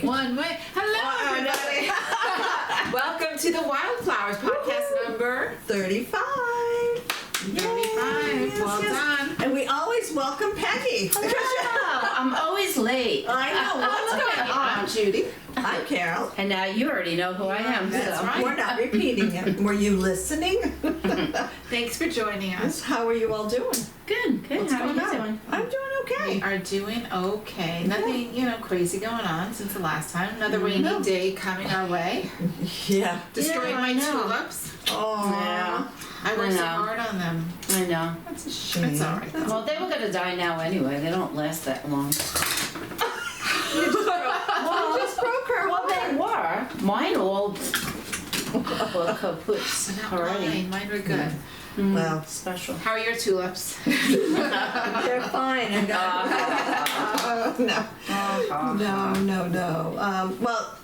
One way. Hello, everybody. Welcome to the Wildflowers podcast number 35. 35. Well done. And we always welcome Peggy. Wow, I'm always late. I know. What's going I'm on? Judy. I'm Carol. And now you already know who I am. That's so. right. We're not repeating it. Were you listening? Thanks for joining us. How are you all doing? Good. What's How are going you on? doing? I'm doing We okay. are doing okay. Nothing, crazy going on since the last time. Another rainy No. day coming our way. Yeah. Destroyed Yeah, my I know. tulips. Oh. Yeah. I worked I so know. hard on them. I know. That's a shame. It's all right, though. Well, they were going to die now anyway. They don't last that long. Well, just broke her. Well, they were. Mine all were kaputs Not already. mine were good. Well, Special. How are your tulips? they're fine. And no. Well,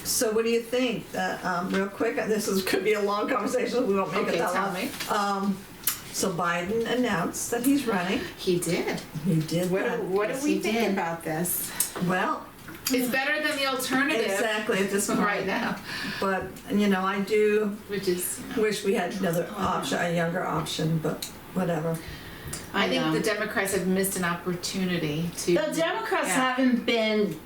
so what do you think? Real quick, could be a long conversation. We won't make Okay, it that tell long. me. So Biden announced that he's running. He did. He did What that. do Yes, we he think did. about this? Well, It's better than the alternative exactly at this point. right now, But I do which is, wish we had another option, a younger option. But whatever. I think know. the Democrats have missed an opportunity to. The Democrats Yeah. haven't been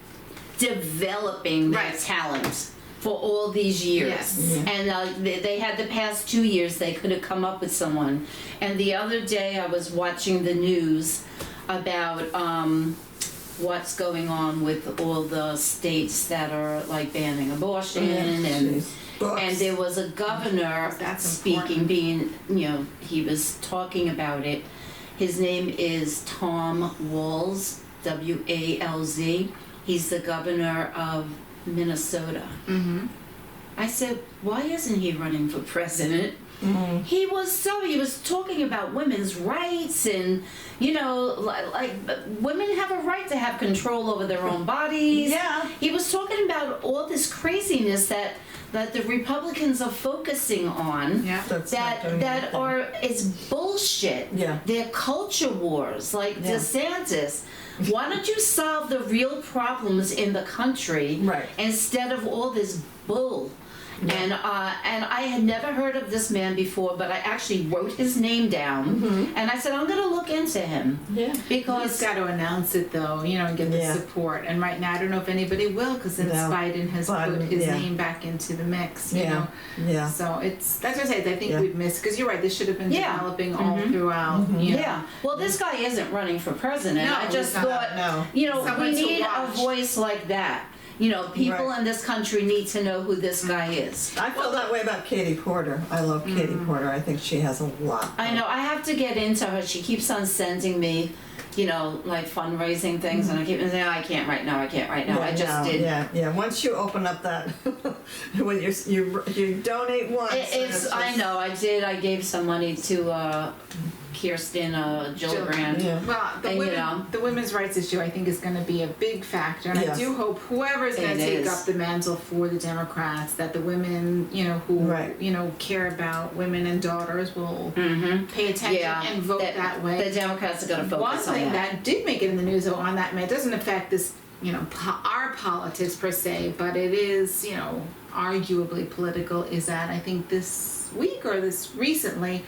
developing their Right. talent for all these years. Yes. Yeah. And they had the past 2 years, they could have come up with someone. And the other day I was watching the news about what's going on with all the states that are like banning abortion and Books. and there was a governor That's speaking, important. he was talking about it. His name is Tom Walz, W-A-L-Z. He's the governor of Minnesota. Mm-hmm. I said, why isn't he running for president? Mhm. He was talking about women's rights and, like women have a right to have control over their own bodies. Yeah. He was talking about all this craziness that the Republicans are focusing on. Yeah. That's not doing anything. It's bullshit. Yeah. They're culture wars, like Yeah. DeSantis. Why don't you solve the real problems in the country Right. instead of all this bull? Yeah. And I had never heard of this man before, but I actually wrote his name down, and I said I'm going to look into him Yeah. He's because got to announce it though, and get the Yeah. support. And right now, I don't know if anybody will, because since No. Biden has put Biden, his yeah. name back into the mix, Yeah. Yeah. So that's what I say. I think Yeah. we've missed, because you're right. This should have been Yeah. developing all Mhm. throughout. yeah. Well, this guy isn't running for president. No, I just he's not. thought, No. Someone we to need a watch. voice like that. People Right. in this country need to know who this guy is. I feel that way about Katie Porter. I love Katie Porter. I think she has a lot. I know. I have to get into her. She keeps on sending me, like fundraising things, and I keep saying, I can't right now. I can't right now. I just did. Yeah. Once you open up that, when you donate once. I know. I did. I gave some money to Kirsten Gillibrand. Yeah. Well, And, the women's rights issue, I think, is going to be a big factor, and Yes. I do hope whoever is going It to take is. up the mantle for the Democrats, that the women, who Right. care about women and daughters will Mm-hmm. pay attention Yeah. and vote that way. The Democrats are going to One focus on thing that. that did make it in the news, though, on that, it doesn't affect this, our politics per se, but it is, arguably political, is that I think this week or this recently,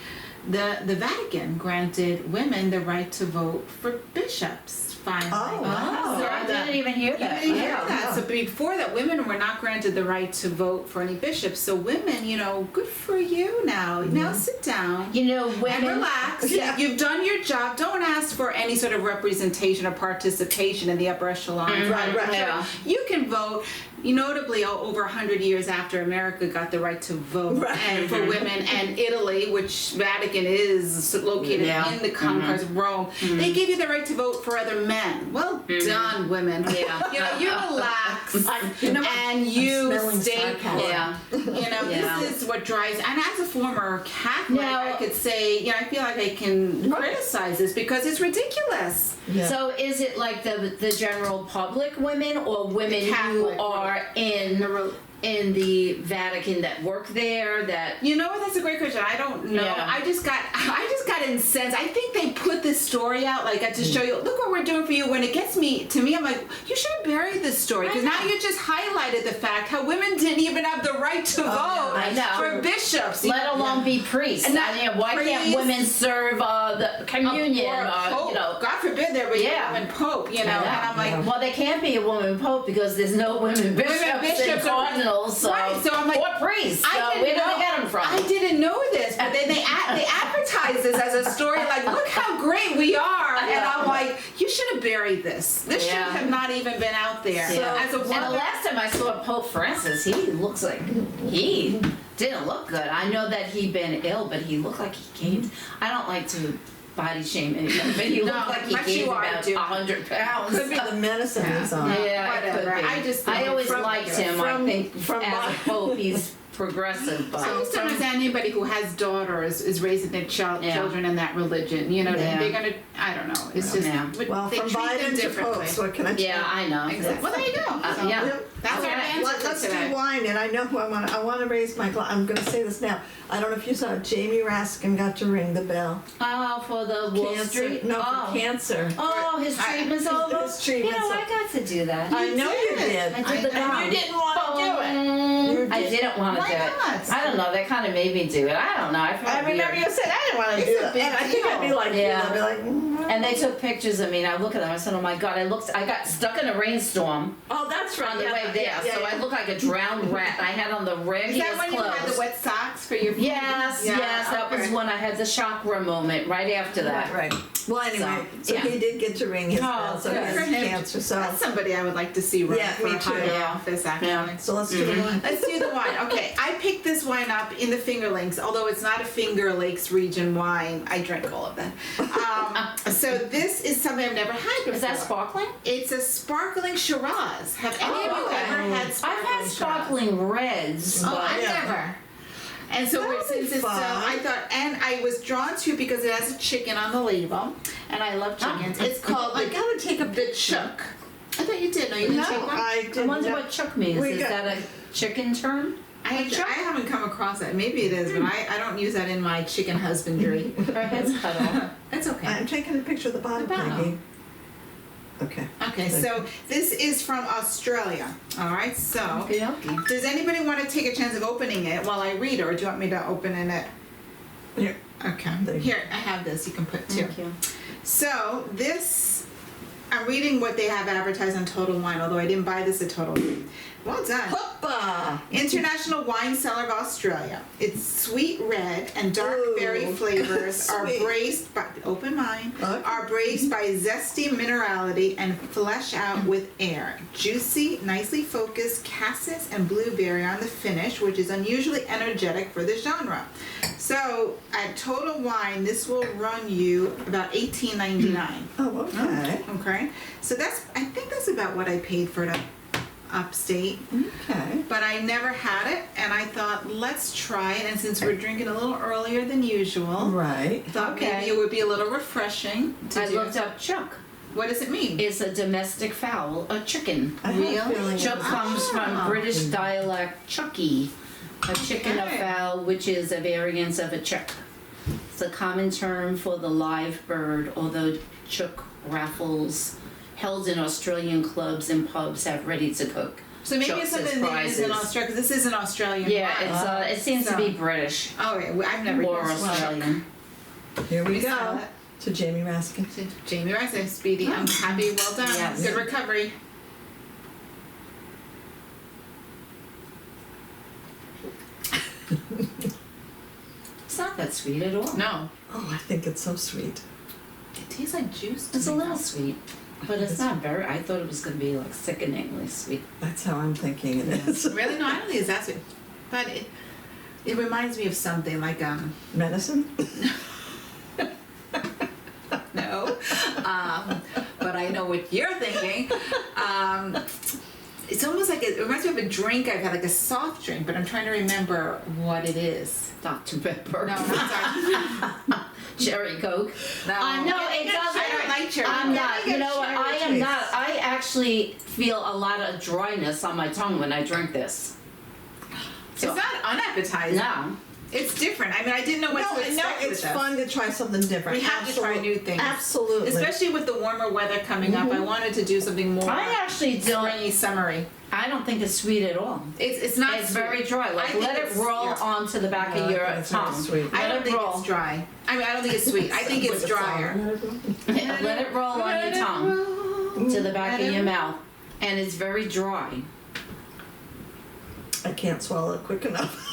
the Vatican granted women the right to vote for bishops. Finally. Oh, wow. Oh, I didn't even hear that. You didn't hear Yeah. that. So before that, women were not granted the right to vote for any bishops. So women, good for you now. Now sit down. And Women. relax. Yeah. You've done your job. Don't ask for any sort of representation or participation in the upper echelons. Right. Yeah. You can vote. Notably, over 100 years after America got the right to vote, Right. and for women, and Italy, which Vatican is located Yeah. in the conquest of Rome, they gave you the right to vote for other men. Well done, women. Yeah. You relax You know, and you smelling stay sarcasm. put. Yeah. Yeah. This is what drives. And as a former Catholic, Now- I could say, I feel like I can criticize this because it's ridiculous. Yeah. So is it like the general public women or women who Catholic are in in the Vatican that work there that You know what? That's a great question. I don't know. Yeah. I just got incensed. I think they put this story out like to show you, look what we're doing for you. When it gets to me, I'm like, you should have buried this story because now you just highlighted the fact how women didn't even have the right to vote I know. for bishops. let alone be priests. And I mean, why can't priests- women serve the communion? Or a pope. You know, God forbid there be Yeah. a woman pope. You know, I know. and I'm like, well, there can't be a woman pope because there's no women bishops, bishops and are- cardinals, so, Right, so I'm like, or priests. I So didn't where do know. they get them from? I didn't know this, but then they advertise this as a story like, look how great we are, and I'm like, you should have buried this. This should Yeah. have not even been out there. Yeah. As a And the woman, last time I saw Pope Francis, he looks like he didn't look good. I know that he'd been ill, but he looked like he gained. I don't like to body shame anyone, but he No, looked like he much gained you are about doing. 100 pounds. Could be the medicine he's on. Yeah, it could whatever. be. I just think I always from- liked him. from- I think from as my- a pope, he's progressive, but I just don't understand anybody who has daughters is raising their Yeah. children in that religion. You know, Yeah. they're gonna. I don't know. It's just Yeah. but Well, they from treat them Biden to differently. popes, what can I tell yeah, I know. Exactly. Well, there you go. So, Yeah. That's our Okay. answer Let's to today. do wine, and I know who I want. I want to raise my glass. I'm going to say this now. I don't know if you saw it. Jamie Raskin got to ring the bell. Oh, for the Wall Cancer. Street? No, oh. for cancer. Oh, his treatment's over? his treatment's You know, I over. got to do that. I know you did. I did the I know. gum. You didn't want to do it. Mm, I did. didn't want to Why do it. not? I don't know. They kind of made me do it. I don't know. I felt I remember weird. you said I didn't want to It's do a that, big and I think I'd be deal. like, Yeah. I'd be like, And they took pictures of me, and I look at them. I said, "Oh my God!" I got stuck in a rainstorm oh, that's right. on the yeah, way there, yeah, so yeah. I looked like a drowned rat. I had on the Is raggiest that when you had the clothes. wet socks for your? Yes, Yeah, yes, that was okay. when I had the chakra moment right after that. Right. Well, anyway, so yeah. he did get to ring his Oh, bell, so he good. has For him. cancer. So, That's somebody I would like to see run Yeah, for me a too. higher Yeah. office, actually. Yeah. so let's do the wine. Let's do the wine. Okay, I picked this wine up in the Finger Lakes, although it's not a Finger Lakes region wine. I drank all of that. So this is something I've never had before. Is that sparkling? It's a sparkling Shiraz. Have any of you okay. ever had I've sparkling had Shiraz? sparkling reds, Oh, but I've Yeah. never. And so That would since be it's fun. I thought, and I was drawn to it because it has a chicken on the label, and I love chickens. It's called I the, gotta take a the Chook. I thought you did. No, you didn't No, take one. I I didn't. wonder what chook means. We Is got- that a chicken term? I haven't come across that. Maybe it is, but I don't use that in my chicken husbandry. Her head's cut off. That's okay. I'm taking a picture of the bottom, The bottom. Peggy. Okay. Okay, so this is from Australia. All right, so Okay, okay. does anybody want to take a chance of opening it while I read, or do you want me to open it? Here. Okay. There you Here, I have this. You can put two. Thank you. So this, I'm reading what they have advertised on Total Wine, although I didn't buy this at Total Wine. Well done. Hoppa! International Wine Cellar of Australia. Its sweet red and dark Ooh. berry flavors are Sweet. braced by open mind Okay. are braced by zesty minerality and flesh out with air. Juicy, nicely focused cassis and blueberry on the finish, which is unusually energetic for the genre. So at Total Wine, this will run you about $18.99. Oh, okay. Okay, so I think that's about what I paid for it upstate. Okay. But I never had it, and I thought, let's try it. And since we're drinking a little earlier than usual, Right. thought Okay. maybe it would be a little refreshing to I do. looked up chook. What does it mean? It's a domestic fowl, a chicken. I have a Really? feeling it Chook was- comes from British dialect chucky, a chicken or Okay. fowl, which is a variant of a chook. It's a common term for the live bird, although chook raffles held in Australian clubs and pubs have ready to cook. So maybe Chooks it's as something that is in prizes. Australia, because this is an Australian Yeah, wine. it seems to So- be British Oh, okay, well, I've never or used one. Australian. Here we Smell go. it. To Jamie Raskin. Jamie Rice, Speedy. I'm happy. Well done. Yes. Good recovery. It's not that sweet at all. No, Oh, I think it's so sweet. it tastes like juice. to It's a me little now. sweet, but it's not very. I thought it was going to be like sickeningly sweet. That's how I'm thinking it is. Really? No, I don't think it's that sweet. But it reminds me of something like Medicine? no, but I know what you're thinking. It's almost like it reminds me of a drink I've had, like a soft drink, but I'm trying to remember what it is. Dr. Pepper. No, not Cherry Coke. no. No, it doesn't. I don't like cherry. I'm not. You know what? I am taste. not. I actually feel a lot of dryness on my tongue when I drink this. So, It's not unappetizing. no. It's different. I mean, I didn't know what to expect with it's this. fun to try something different. We have to try new things. Absolutely. Especially with the warmer weather coming up, I wanted to do something more I actually don't. springy, summery. I don't think it's sweet at all. It's not It's sweet. very dry. I Like, think let it it's- roll yeah. onto the back No, of I your think it's very tongue. sweet. I Let don't it think roll. it's dry. I mean, I don't think it's sweet. I think it's drier. Let it roll on your tongue to the back of your mouth, and it's very dry. I can't swallow it quick enough.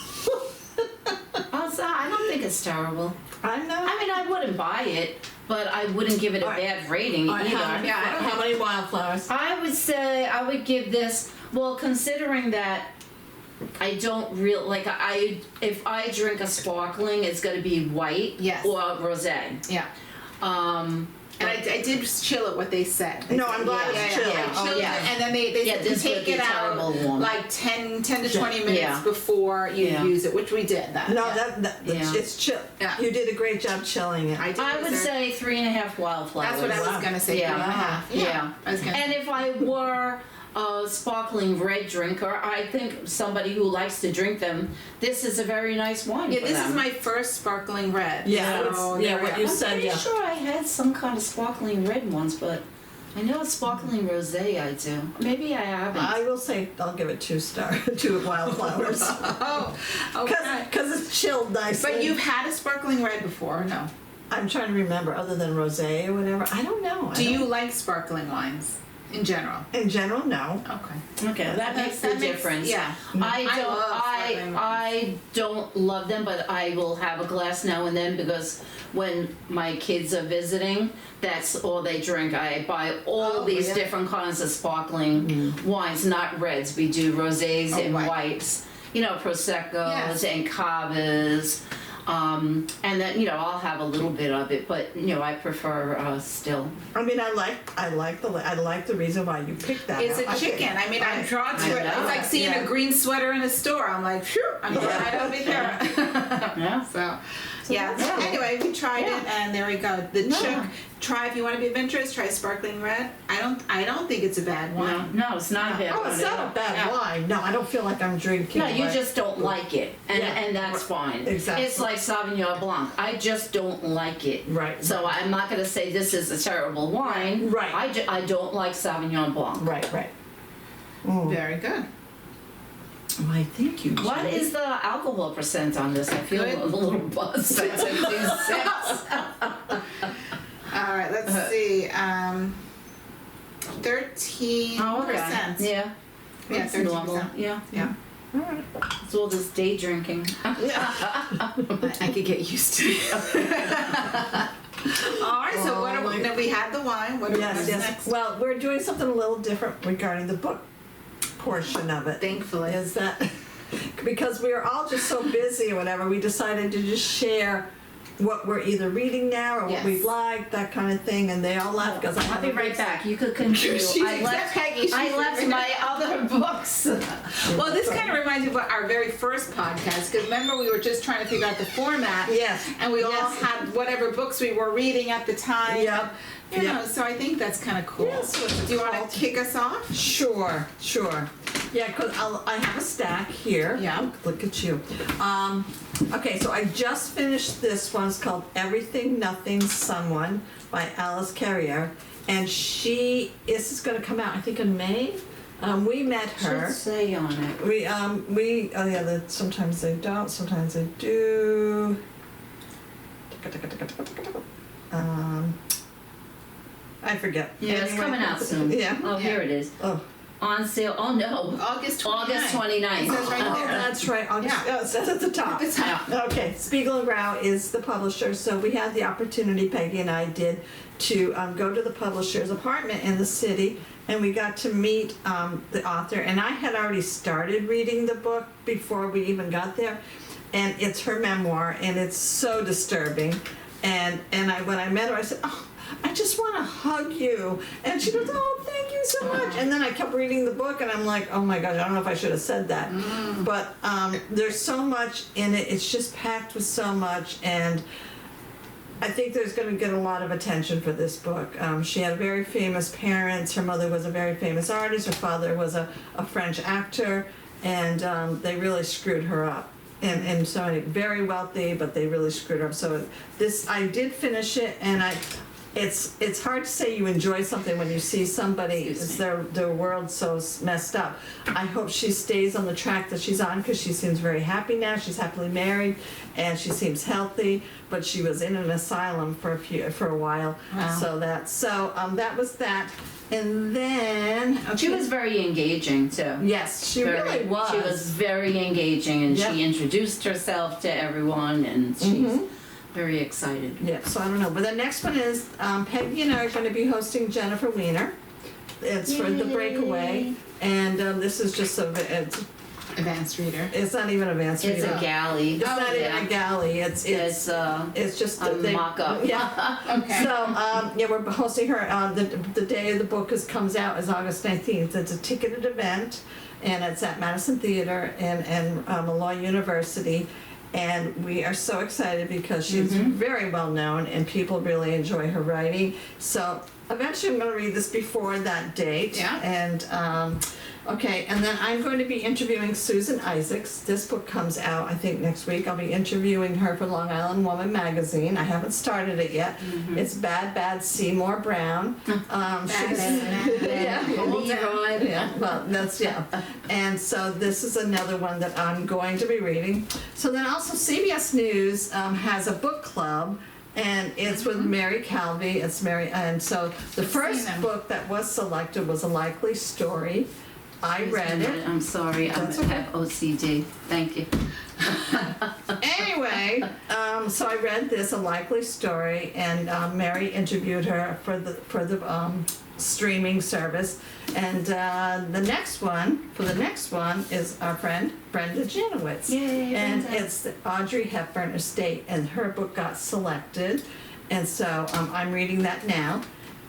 Also, I don't think it's terrible. I know. I mean, I wouldn't buy it, but I wouldn't give it a All right. bad rating All right, either. how many wildflowers? I would say I would give this. Well, considering that I don't like if I drink a sparkling, it's going to be white Yes. or rosé. Yeah. And I did chill it what they said. No, I'm glad Yeah, it's yeah, chilled. yeah. They chilled yeah. it, and then they Yeah, said to this would take be it out terrible warm. like 10 to 20 minutes Yeah. before you Yeah. use it, which we did. No, yeah. Yeah. it's chill. Yeah. You did a great job chilling it. I did. I would reserve- say 3.5 wildflowers. That's what I was Wow. gonna say. Yeah. 3.5. Yeah. I was gonna. And if I were a sparkling red drinker, I think somebody who likes to drink them, this is a very nice wine Yeah, for this them. is my first sparkling red. Yeah, so it's- yeah, there we what go. you I'm said, pretty yeah. sure I had some kind of sparkling red ones, but I know it's sparkling rosé I do. Maybe I haven't. I will say I'll give it 2 stars, 2 wildflowers, Oh, okay. because it's chilled nicely. But you've had a sparkling red before, no? I'm trying to remember, other than rosé or whatever. I don't know. Do you like sparkling wines in general? In general, no. Okay. Okay, that makes the difference. Yeah. I I don't. love sparkling wines. I don't love them, but I will have a glass now and then because when my kids are visiting, that's all they drink. I buy all Oh, these yeah. different kinds of sparkling wines, not reds. We do rosés Oh, and white. whites. You know, proseccos Yes. and cavas. And then I'll have a little bit of it, but I prefer still. I mean, I like the reason why you picked that. It's out. a I think- chicken. I mean, I'm drawn to I it. know. It's like seeing Yeah. a green sweater in a store. I'm like, phew, I'm glad I'll be there. Yeah. So, yeah. yeah. Anyway, we tried it, and there we go. The No. Chook. Try if you want to be adventurous. Try sparkling red. I don't think it's a bad wine. No, it's not a bad Oh, one it's at not all. a bad Yeah. wine. No, I don't feel like I'm drinking. No, you like- just don't like it, and Yeah. and that's fine. Exactly. It's like Sauvignon Blanc. I just don't like it. Right. So I'm not going to say this is a terrible wine. Right. I don't like Sauvignon Blanc. Right. Mm. Very good. Why, thank you. What Judy. is the alcohol percent on this? I feel Good. a little buzzed. All right. Let's see. 13%. Oh, okay. Yeah. Yeah, That's normal. 13%. Yeah. Yeah. All right. It's all this day drinking. I could get used to it. All right, so what Oh, my- now we had the wine. What are Yes. next? Well, we're doing something a little different regarding the book portion of it. Thankfully. Is that because we were all just so busy or whatever, we decided to just share what we're either reading now or what Yes. we've liked, that kind of thing, and they all left because I I'll have be a right big- back. You could continue. She's I left Peggy. She's I left right my other books. Well, this kind of reminds me of our very first podcast, because remember we were just trying to figure out the format. Yes. And we all Yes. had whatever books we were reading at the time. Yep. You know, Yep. so I think that's kind of cool. Yes, what's it Do you want called? to kick us off? Sure. Yeah, because I have a stack here. Yeah. Look at you. Okay, so I just finished this one. It's called Everything, Nothing, Someone by Alice Carrier. And this is going to come out, I think, in May. We met her. Should say on it. Sometimes they don't, sometimes they do. I forget. Yeah, it's Anyway. coming out soon. Yeah. Oh, here it is. Oh. On sale. Oh no. August 29th. August 29th. It says right Oh, there. that's right. Yeah. Oh, it says at the top. At the top. Okay, Spiegel and Grau is the publisher, so we had the opportunity, Peggy and I did, to go to the publisher's apartment in the city, and we got to meet the author. And I had already started reading the book before we even got there, and it's her memoir, and it's so disturbing. And when I met her, I said, "Oh, I just want to hug you," and she goes, "Oh, thank you so much." And then I kept reading the book, and I'm like, "Oh my gosh, I don't know if I should have said that." But there's so much in it. It's just packed with so much, and I think there's going to get a lot of attention for this book. She had very famous parents. Her mother was a very famous artist. Her father was a French actor, and they really screwed her up. And so very wealthy, but they really screwed her up. So this, I did finish it, and it's hard to say you enjoy something when you see somebody, is their world so messed up. I hope she stays on the track that she's on, because she seems very happy now. She's happily married, and she seems healthy. But she was in an asylum for a while. Wow. So that was that. And then She was very engaging too. yes, she really was. She was very engaging, and Yep. she introduced herself to everyone, and she's very excited. Yeah, so I don't know. But the next one is Peggy and I are going to be hosting Jennifer Weiner. It's for the breakaway, and this is just Advanced reader. it's not even advanced It's reader. a galley. It's not even a galley. It's It's just a mock-up. Yeah. Okay. So we're hosting her. The day of the book comes out is August 19th. It's a ticketed event, and it's at Madison Theater and Malloy University. And we are so excited because she's very well known, and people really enjoy her writing. So eventually, I'm going to read this before that date. Yeah. And okay, and then I'm going to be interviewing Susan Isaacs. This book comes out, I think, next week. I'll be interviewing her for Long Island Woman magazine. I haven't started it yet. It's Bad Seymour Brown. Yeah, well, that's, yeah. And so this is another one that I'm going to be reading. So then also CBS News has a book club, and it's with Mary Calvi. It's Mary, and so the first them. book that was selected was A Likely Story. I read it. I'm sorry, I That's okay. have OCD. Thank you. Anyway, so I read this, A Likely Story, and Mary interviewed her for the streaming service. And the next one is our friend Brenda Janowitz. Yay, And Brenda. it's the Audrey Hepburn estate, and her book got selected. And so I'm reading that now.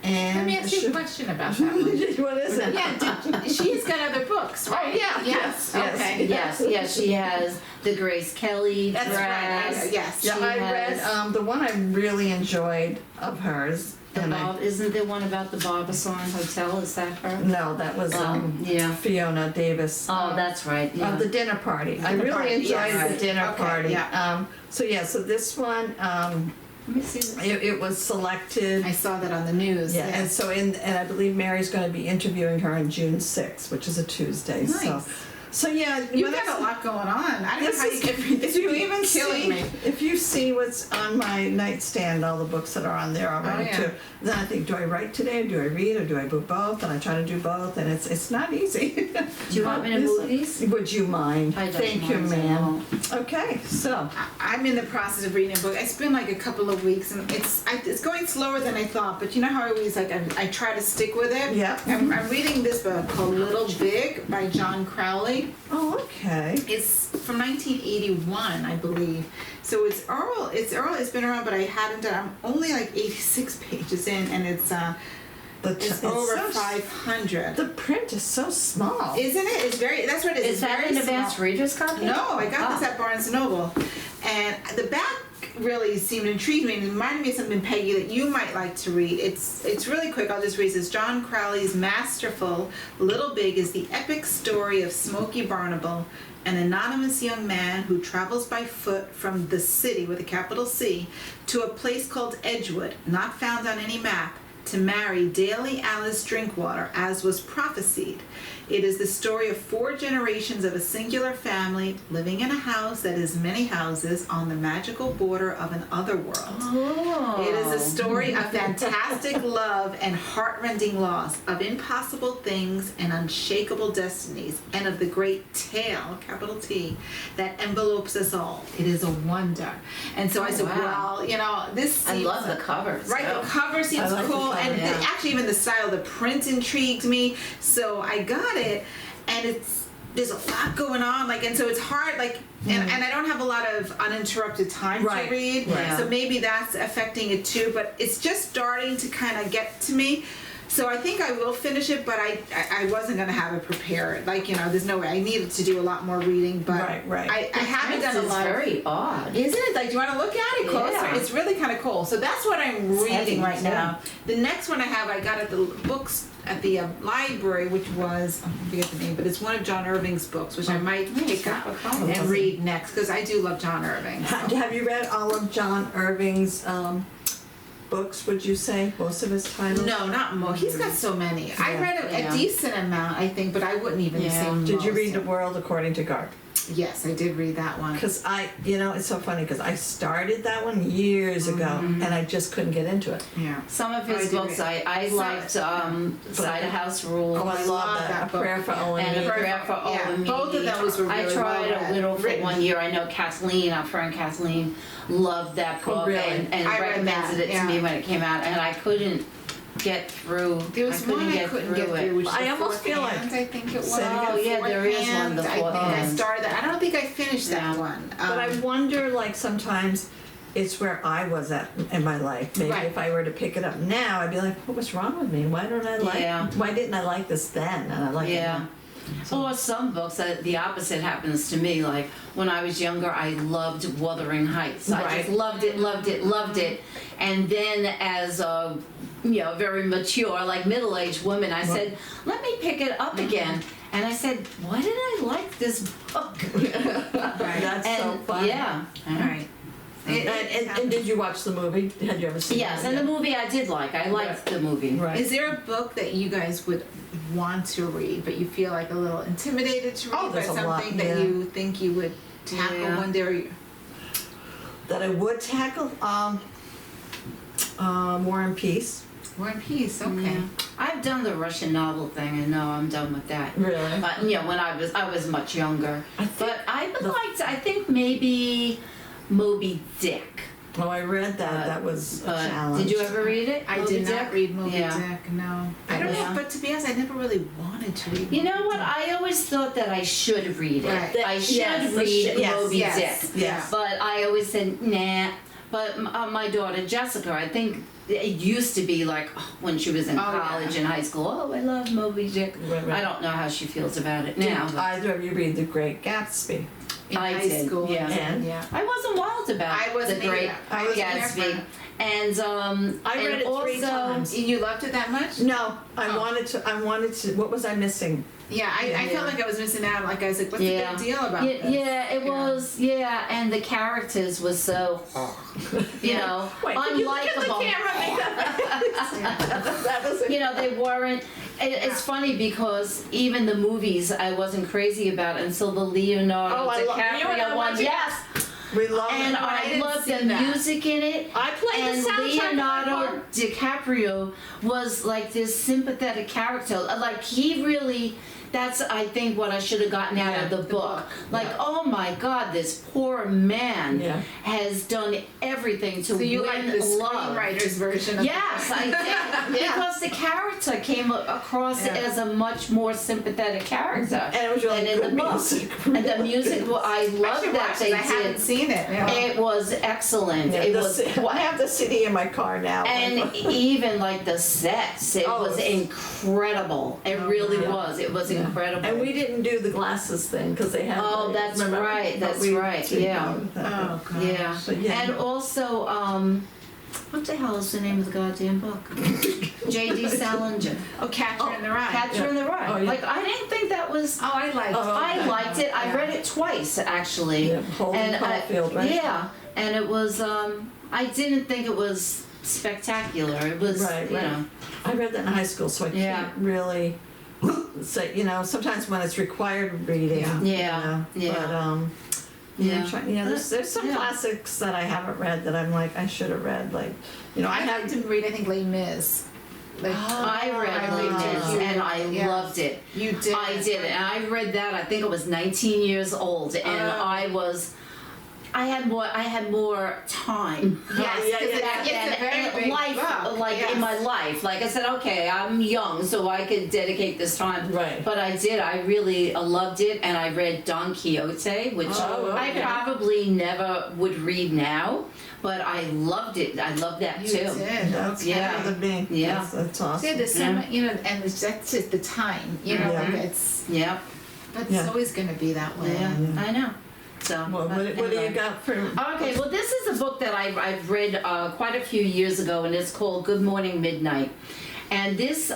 And Let me ask you a question about that one. What is it? Yeah, she's got other books, right? Oh, yeah, Yes. yes, Okay. Yes, she has the Grace Kelly That's dress. right. Yes. Yeah, She I has- read the one I really enjoyed of hers. And Isn't there one about the Barbizon Hotel? Is that her? no, that was Yeah. Fiona Davis. Oh, that's right. Yeah. Of the dinner party. I Dinner really party, enjoyed yes. the dinner Okay, party. yeah. So this one, Let me see this. it was selected. I saw that on the news. Yeah, and so and I believe Mary's going to be interviewing her on June 6th, which is a Tuesday. Nice. So yeah, You've when got a lot going on. I don't know This how you is, get through this. if you You're even killing see, me. if you see what's on my nightstand, all the books that are on there already Oh, yeah. too, then I think, do I write today, or do I read, or do I do both? And I try to do both, and it's not easy. Do you want me to move these? Would you mind? I don't Thank you, mind at ma'am. all. Okay, so I'm in the process of reading a book. It's been like a couple of weeks, and it's going slower than I thought. But you know how I always I try to stick with it. Yeah. I'm reading this book called Little Big by John Crowley. oh, okay. It's from 1981, I believe. So it's early. It's been around, but I hadn't done. I'm only like 86 pages in, and it's over 500. The print is so small. Isn't it? It's very. That's what it is. Is that very an advanced small. reader's copy? No, I got this Oh. at Barnes & Noble. And the back really seemed intrigued me and it reminded me of something, Peggy, that you might like to read. It's really quick. I'll just read this. John Crowley's masterful Little Big is the epic story of Smokey Barnable, an anonymous young man who travels by foot from the city, with a capital C, to a place called Edgewood, not found on any map, to marry Daily Alice Drinkwater, as was prophesied. It is the story of 4 generations of a singular family living in a house that is many houses on the magical border of an other world. Oh. It is a story of fantastic love and heartrending loss, of impossible things and unshakable destinies, and of the great tale, capital T, that envelopes us all. It is a wonder. And so I said, wow. well, this I seems... love the covers. Right, so. the cover seems I like the cool, cover, and yeah. actually even the style, the print intrigued me, so I got it, and there's a lot going on, and so it's hard, and I don't have a lot of uninterrupted time Right, to read, right. so maybe that's affecting it too, but it's just starting to kind of get to me. So I think I will finish it, but I wasn't gonna have it prepared. Like, there's no way. I needed to do a lot more reading, but Right. I haven't done a It's lot. very odd. Isn't it? Like, do you want to look at it closer? Yeah. It's really kind of cool. So that's what I'm It's reading heavy, right too. now. The next one I got at the books at the library, which was, I forget the name, but it's one of John Irving's books, which I might pick up and read next, because I do love John Irving. So. Have you read all of John Irving's books, would you say? Most of his titles? No, not most. He's got so many. I Yeah. read a Yeah. decent amount, I think, but I wouldn't even Yeah. say most. Did you read The World According to Garp? Yes, I did read that one. Because it's so funny because I started that one years ago and I just couldn't get into it. Yeah. Some of I his did books, read- I So- liked Cider House Rules. Oh, I love that. A book. Prayer for Owen And Mead. A Prayer for Yeah, Owen both of Mead. those were really I tried well a little for written. 1 year. I know Kathleen, our friend Kathleen, loved that Oh, book really? and I read recommended that, it to yeah. me when it came out, and I couldn't get through. There was one I couldn't get through, which is I the almost Fourth feel like- Hand, I think it was. Say it again. Oh, yeah, Fourth there is one, Hand. the I Fourth think I Hand. started that. I don't think I finished that Yeah. one. But I wonder, like, sometimes it's where I was at in my life. Maybe Right. if I were to pick it up now, I'd be like, what was wrong with me? Why Yeah. why didn't I like this then? And I like it Yeah. now. Or some books, the opposite happens to me. Like when I was younger, I loved Wuthering Heights. I Right. just loved it. And then as a very mature, like middle-aged woman, I said, let me pick it up again. And I said, why did I like this book? That's so And funny. yeah. All right. And did you watch the movie? Had you ever seen Yes, it? and the movie I did like. I liked the movie. Right. Is there a book that you guys would want to read, but you feel like a little intimidated to read Oh, by there's a lot, something that yeah. you think you would tackle Yeah. one day? Or you, That I would tackle? War and Peace. War and Peace, okay. Yeah. I've done the Russian novel thing, and no, I'm done with that. Really? But when I was much younger. I think But I would like to. I think maybe Moby Dick. Oh, I read that. That was a But challenge. did you ever read it? I Moby did not Dick? read Moby Yeah. Dick, no. I don't Yeah. know, but to be honest, I never really wanted to read You know Moby what? Dick. I always thought that I should read it. Right. I should Yes, the read sh- yes, Moby yes, Dick. yes. But I always said nah. But my daughter Jessica, I think it used to be like when she was in Oh, yeah. college and high school. Oh, I love Moby Dick. Right. I don't know how she feels about it Did now. But either of you read The Great Gatsby? In I high did, school. yeah. And? yeah. I wasn't wild about I wasn't the Great either. I was Gatsby, and I read and it also, 3 times. You loved it that much? No, I Oh. wanted to. What was I missing? Yeah, I Yeah. felt like I was missing out. Like I was like, what's Yeah. the big deal about Yeah, this? yeah, it was, and the characters was so, Wait, can you look at the unlikable. camera? Make that was it. They weren't. It's funny because even the movies I wasn't crazy about until the Leonardo Oh, I love- you and I DiCaprio one. watched it. Yes, We love and it. I I didn't loved see the that. music in it. I played And the soundtrack in my Leonardo car. DiCaprio was like this sympathetic character. Like he really, that's I think what I should have gotten out of the book. Like, oh my God, this poor man Yeah. has done everything to So you win like the love. screenwriter's version of Yes, I did. Yeah. Because the character came across Yeah. as a much more sympathetic character And it was really than in good the book. music. And the music, I I love should that watch they it. I haven't did. seen it. Yeah. It was excellent. Yeah, It the was, C- I have the CD in my car now. and even like the sets, it Oh, was it's- incredible. It really yeah. was. It was incredible. And we didn't do the glasses thing because they had. Oh, that's remember? right, But that's we right, didn't yeah. go with that. Oh, gosh. Yeah. But yeah. And also, what the hell is the name of the goddamn book? J.D. Salinger. Oh, Catcher in the Rye. Catcher in the Rye. Oh, yeah. Like I didn't think that was. Oh, I liked it. Oh, I okay. liked it. I Yeah. read it twice actually. Yeah, Holden Caulfield, right? Yeah, and it was. I didn't think it was spectacular. It was. Right, you right. know. I read that in high school, so I Yeah. can't really say. Sometimes when it's required reading. Yeah. Yeah. But Yeah. there's some Yeah. classics that I haven't read that I'm like I should have read. Like, I I had have. to read, I think, Les Mis. Like, I read I Les liked Mis it. and I Yeah. loved it. You did. I did, and I read that. I think I was 19 years old, and I had more time. Yes, yeah, because yeah. it's a very big life, book. like Yes. in my life. Like I said, okay, I'm young, so I could dedicate this time. Right. But I did. I really loved it, and I read Don Quixote, which Oh, I okay. probably never would read now. but I loved it. I loved that You too. did. That's Yeah. kind of the me. Yeah. That's awesome. Yeah, there's so much, you know, and that's just the time, you know, Yeah. like it's, Yep. but it's Yeah. always going to be that way. Yeah, Yeah. I know. So. Well, what do anyway. you got for? Okay, well, this is a book that I've read quite a few years ago, and it's called Good Morning Midnight. And this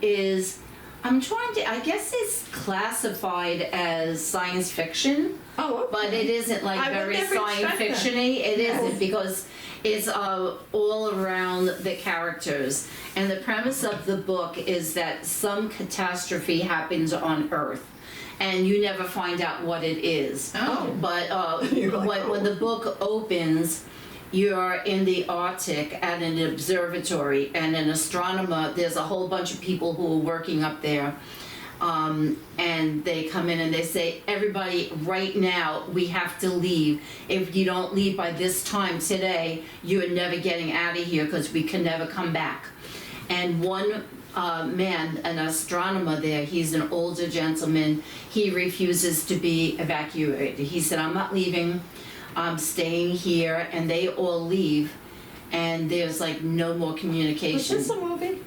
is, I'm trying to, I guess it's classified as science fiction, Oh, okay. but it isn't like I would very never science expect that. fiction-y. It Yes. isn't, because it's all around the characters. And the premise of the book is that some catastrophe happens on Earth, and you never find out what it is. Oh. But You're like, when the book opens, you're in the Arctic at an observatory, and an astronomer, there's a whole bunch of people who are working up there, and they come in and they say, everybody, right now, we have to leave. If you don't leave by this time today, you are never getting out of here, because we can never come back. And one man, an astronomer there, he's an older gentleman, he refuses to be evacuated. He said, I'm not leaving, I'm staying here, and they all leave, and there's like no more Was communication. this a movie?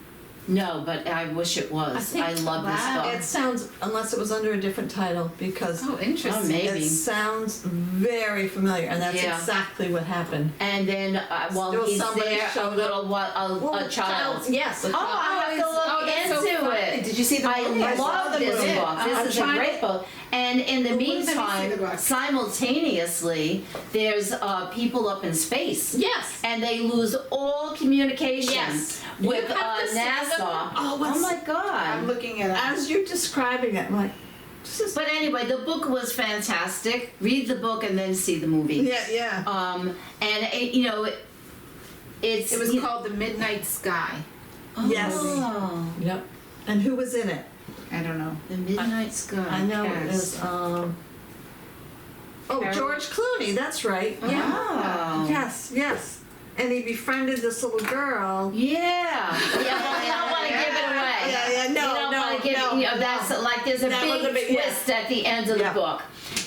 No, but I wish it was. I love wow. this It book. sounds, unless it was under a different title, because Oh, interesting. Oh, maybe. it sounds very familiar, and that's Yeah. exactly what happened. And then while Still he's somebody there, a showed little a child. Yes. Oh, I have to look that's so into funny. it. Did you see the I movie? saw love the this movie. book. I'm This is a trying to- great book. And in the Well, let me see meantime, the book. simultaneously, there's people up in space. Yes. And they lose all communication Yes. with You have to see the NASA. movie. Oh, what's- my I'm God. looking at it. As you're describing it, I'm like, this is. But anyway, the book was fantastic. Read the book and then see the movie. Yeah. And you know, it's It was called The Midnight Sky. Yes. Oh, Yep. And who was in it? I don't know. The Midnight Sky. I know it cast. is. Oh, Carol- George Clooney. That's right. Yeah. Oh. Yes. And he befriended this little girl. Yeah. Well, you don't want to give it away. Yeah. You don't want to give no, it. You know, that's like there's a That was big a big- yeah. twist at the end of Yeah. the book,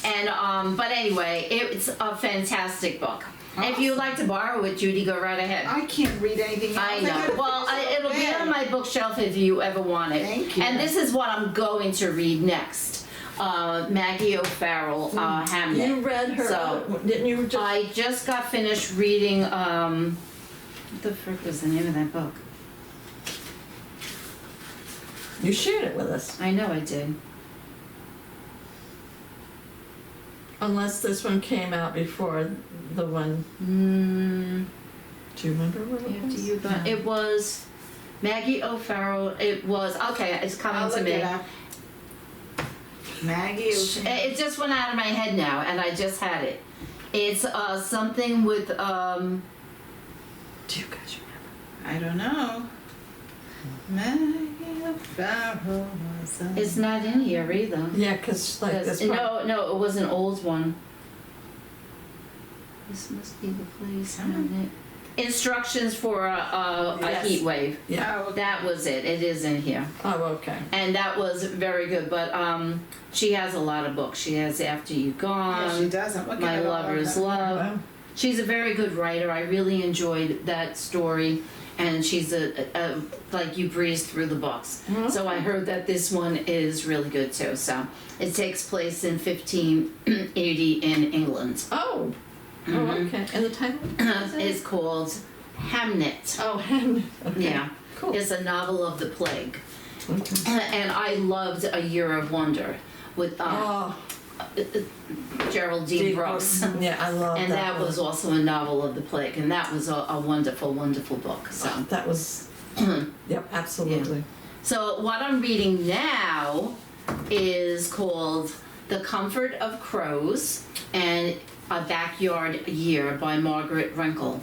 and but anyway, it's a fantastic book. If you'd like to borrow it, Judy, go right ahead. I can't read anything else. I know. gotta Well, finish it it'll be bed. on my bookshelf if you ever want it. Thank you. And this is what I'm going to read next. Maggie O'Farrell, Hamnet. You read her. So, Didn't you just? I just got finished reading, what the frick was the name of that book? You shared it with us. I know I did. Unless this one came out before the one. Do you remember what it After was? you got, it was Maggie O'Farrell, it was, okay, it's coming I'll to look me. it up. Maggie. It just went out of my head now, and I just had it. It's something with Do you guys remember? I don't know. Maggie O'Farrell was a... It's not in here either. Yeah, because like this one. No, it was an old one. This must be the place. Hamnet. Instructions for a Yes. heat wave. Yeah. Oh, That was it. It is in here, Oh, okay. and that was very good. But she has a lot of books. She has After You Gone. yeah, she doesn't. Look My at all Lover's of them. Love. Wow. She's a very good writer. I really enjoyed that story, and she's a like you breezed through the books. So I heard that this one is really good too. So it takes place in 1580 in England. Oh. Mhm. Oh, okay. And the title? It's called Hamnet. Oh, Hamnet. Okay. Yeah, Cool. it's a novel of the plague, Okay. and I loved A Year of Wonder with Oh, Geraldine Brooks. Yeah, I love And that one. was also a novel of the plague, and that was a wonderful, wonderful book. So, That was. Yep, absolutely. so what I'm reading now is called The Comfort of Crows and A Backyard Year by Margaret Renkl.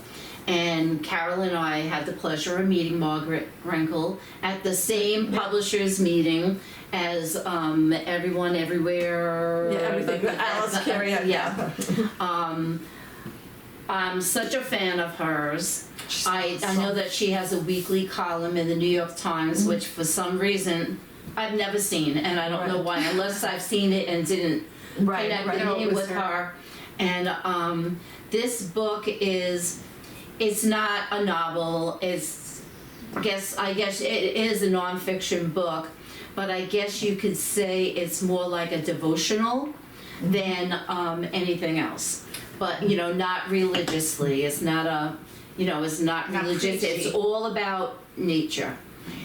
And Carol and I had the pleasure of meeting Margaret Renkl at the same publishers meeting as Everyone Everywhere. Yeah, everything. Alice Carey. Yeah. I'm such a fan of hers. I know that she has a weekly column in the New York Times, which for some reason I've never seen, and I don't know Right. why, unless I've seen it and didn't Right, connect right. the No, it name was with her. her. And this book it's not a novel. I guess it is a nonfiction book, but I guess you could say it's more like a devotional than anything else. But not religiously. It's not it's not religious. preachy. It's all about nature,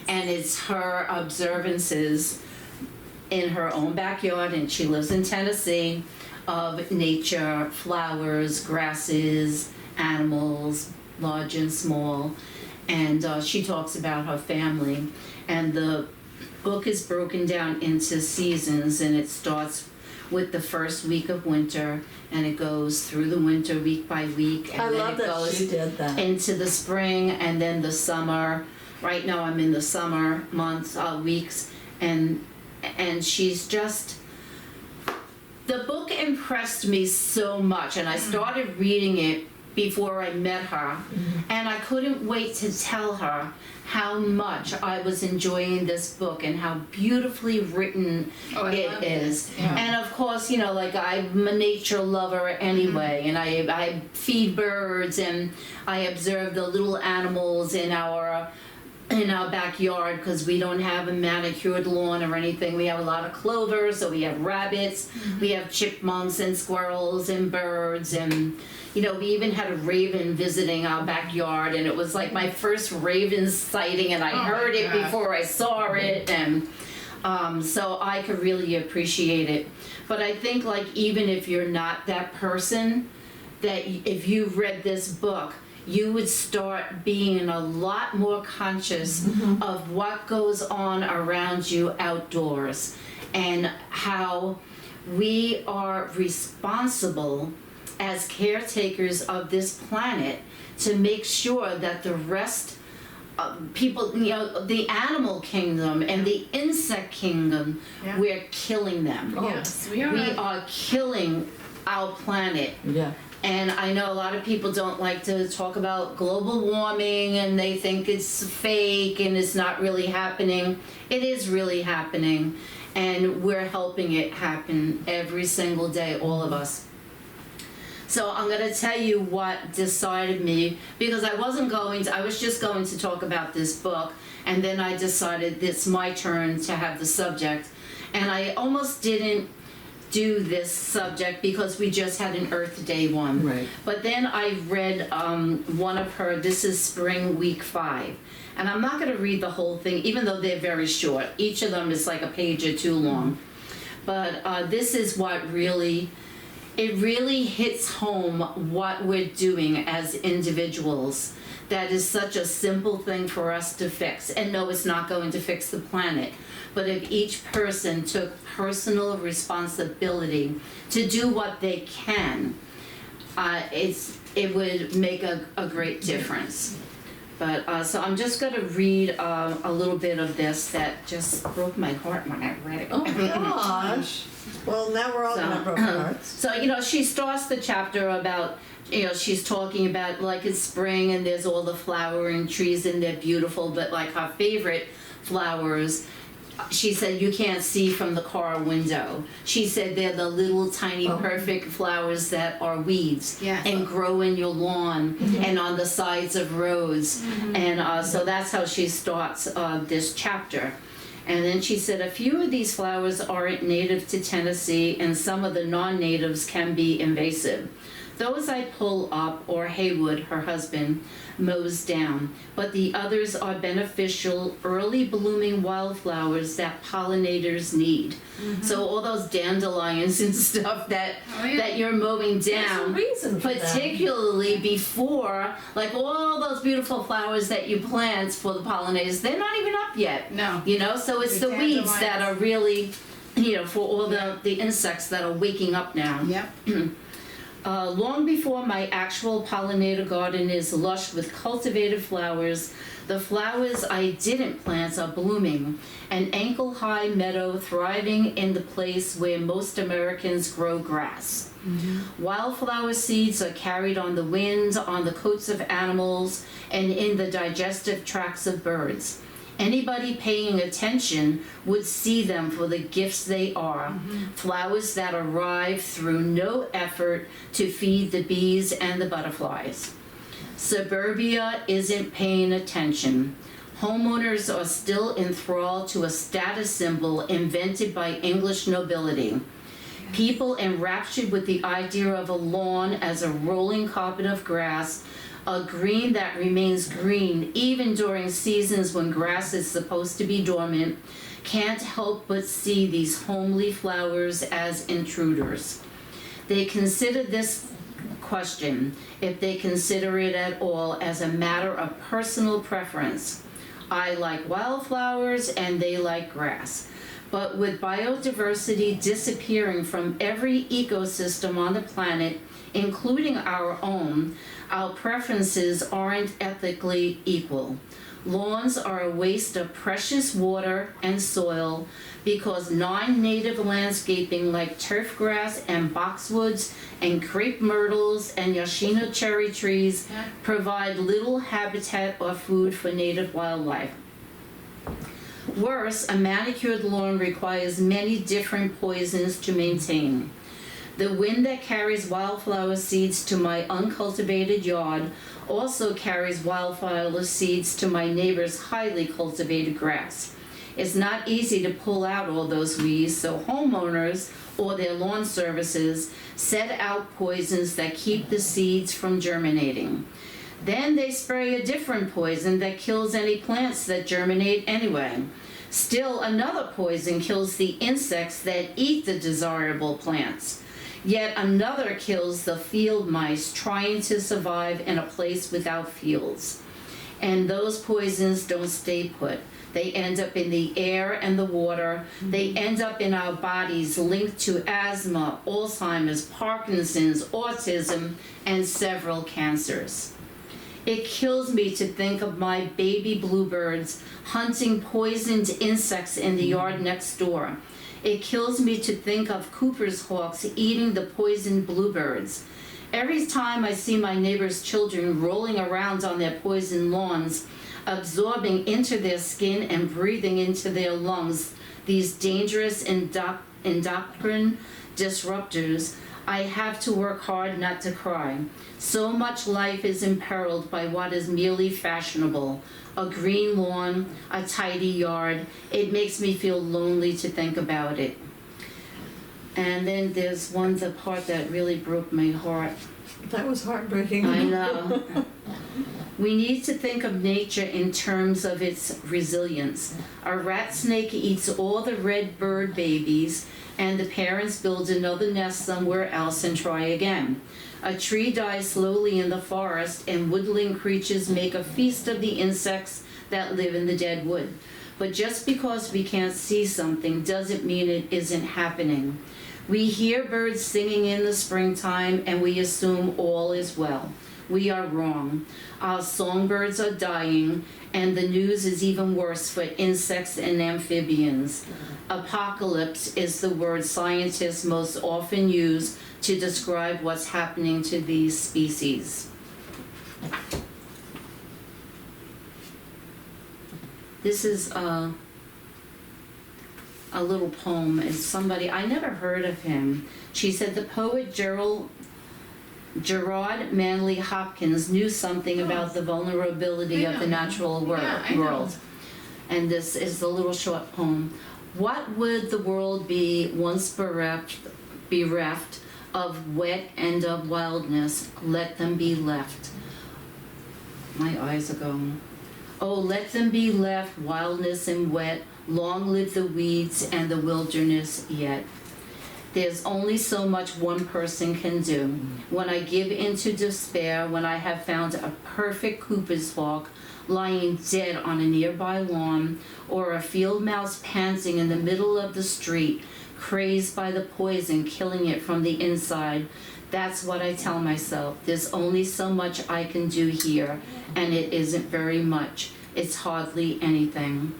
and it's her observances in her own backyard, and she lives in Tennessee, of nature, flowers, grasses, animals, large and small. And she talks about her family. And the book is broken down into seasons, and it starts with the first week of winter, and it goes through the winter week by week, and I then love it that goes she did that. into the spring, and then the summer. Right now I'm in the summer months, weeks, and she's just, the book impressed me so much, and I started reading it before I met her, and I couldn't wait to tell her how much I was enjoying this book and how beautifully written I it love is. this. Yeah. And of course, like I'm a nature lover anyway, and I feed birds, and I observe the little animals in our backyard, because we don't have a manicured lawn or anything. We have a lot of clover, so we have rabbits, we have chipmunks and squirrels and birds, and we even had a raven visiting our backyard, and it was like my first raven sighting, and I heard it before I saw it, and so I could really appreciate it. But I think, like, even if you're not that person, that if you read this book, you would start being a lot more conscious of what goes on around you outdoors, and how we are responsible as caretakers of this planet to make sure that the rest of people, the animal kingdom and the insect kingdom, Yeah. we're killing them. Yes, we are. We are killing our planet. Yeah. And I know a lot of people don't like to talk about global warming, and they think it's fake and it's not really happening. It is really happening, and we're helping it happen every single day, all of us. So I'm going to tell you what decided me, because I was just going to talk about this book, and then I decided it's my turn to have the subject. And I almost didn't do this subject because we just had an Earth Day one. Right. But then I read one of her, this is Spring Week 5. And I'm not going to read the whole thing, even though they're very short. Each of them is like a page or two long. But this is what really hits home what we're doing as individuals. That is such a simple thing for us to fix. And no, it's not going to fix the planet. But if each person took personal responsibility to do what they can, it would make a great difference. But so I'm just going to read a little bit of this that just broke my heart when I read it. Oh gosh. Well, now we're all gonna broke hearts. So she starts the chapter about, she's talking about, like, it's spring and there's all the flowering trees and they're beautiful, but like her favorite flowers, she said you can't see from the car window. She said they're the little tiny perfect flowers that are weeds and grow in your lawn and on the sides of roads. And so that's how she starts this chapter. And then she said a few of these flowers aren't native to Tennessee, and some of the non-natives can be invasive. Those I pull up, or Haywood, her husband, mows down, but the others are beneficial, early blooming wildflowers that pollinators need. So all those dandelions and stuff that you're mowing down, There's a reason for that. particularly before, like all those beautiful flowers that you plant for the pollinators, they're not even up yet. No. So it's the weeds that are really, for all the insects that are waking up now. Yep. Long before my actual pollinator garden is lush with cultivated flowers, the flowers I didn't plant are blooming, an ankle-high meadow thriving in the place where most Americans grow grass. Wildflower seeds are carried on the wind, on the coats of animals, and in the digestive tracts of birds. Anybody paying attention would see them for the gifts they are, flowers that arrive through no effort to feed the bees and the butterflies. Suburbia isn't paying attention. Homeowners are still enthralled to a status symbol invented by English nobility. People enraptured with the idea of a lawn as a rolling carpet of grass, a green that remains green even during seasons when grass is supposed to be dormant, can't help but see these homely flowers as intruders. They consider this question, if they consider it at all, as a matter of personal preference. I like wildflowers and they like grass. But with biodiversity disappearing from every ecosystem on the planet, including our own, our preferences aren't ethically equal. Lawns are a waste of precious water and soil because non-native landscaping like turf grass and boxwoods and crepe myrtles and Yoshino cherry trees provide little habitat or food for native wildlife. Worse, a manicured lawn requires many different poisons to maintain. The wind that carries wildflower seeds to my uncultivated yard also carries wildflower seeds to my neighbor's highly cultivated grass. It's not easy to pull out all those weeds, so homeowners or their lawn services set out poisons that keep the seeds from germinating. Then they spray a different poison that kills any plants that germinate anyway. Still, another poison kills the insects that eat the desirable plants. Yet another kills the field mice trying to survive in a place without fields. And those poisons don't stay put. They end up in the air and the water. They end up in our bodies linked to asthma, Alzheimer's, Parkinson's, autism, and several cancers. It kills me to think of my baby bluebirds hunting poisoned insects in the yard next door. It kills me to think of Cooper's hawks eating the poisoned bluebirds. Every time I see my neighbor's children rolling around on their poisoned lawns, absorbing into their skin and breathing into their lungs these dangerous endocrine disruptors, I have to work hard not to cry. So much life is imperiled by what is merely fashionable. A green lawn, a tidy yard. It makes me feel lonely to think about it. And then there's the part that really broke my heart. That was heartbreaking. I know. We need to think of nature in terms of its resilience. A rat snake eats all the red bird babies, and the parents build another nest somewhere else and try again. A tree dies slowly in the forest, and woodland creatures make a feast of the insects that live in the dead wood. But just because we can't see something doesn't mean it isn't happening. We hear birds singing in the springtime, and we assume all is well. We are wrong. Our songbirds are dying, and the news is even worse for insects and amphibians. Apocalypse is the word scientists most often use to describe what's happening to these species. This is a little poem. It's somebody, I never heard of him. She said the poet Gerard Manley Hopkins knew something about the vulnerability of the natural world. And this is the little short poem. What would the world be once bereft of wet and of wildness? Let them be left. My eyes are going. Oh, let them be left, wildness and wet. Long live the weeds and the wilderness yet. There's only so much one person can do. When I give into despair, when I have found a perfect Cooper's hawk lying dead on a nearby lawn, or a field mouse panting in the middle of the street, crazed by the poison killing it from the inside, that's what I tell myself. There's only so much I can do here, and it isn't very much. It's hardly anything.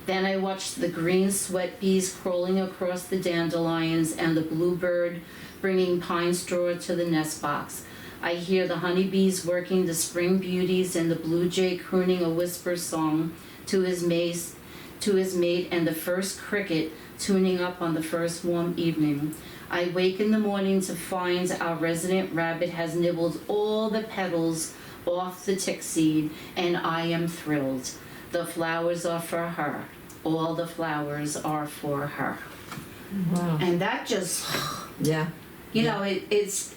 Then I watched the green sweat bees crawling across the dandelions and the bluebird bringing pine straw to the nest box. I hear the honeybees working the spring beauties and the blue jay crooning a whisper song to his mate and the first cricket tuning up on the first warm evening. I wake in the morning to find our resident rabbit has nibbled all the petals off the tick seed, and I am thrilled. The flowers are for her. All the flowers are for her. Wow. And that just, Yeah. you know, it's,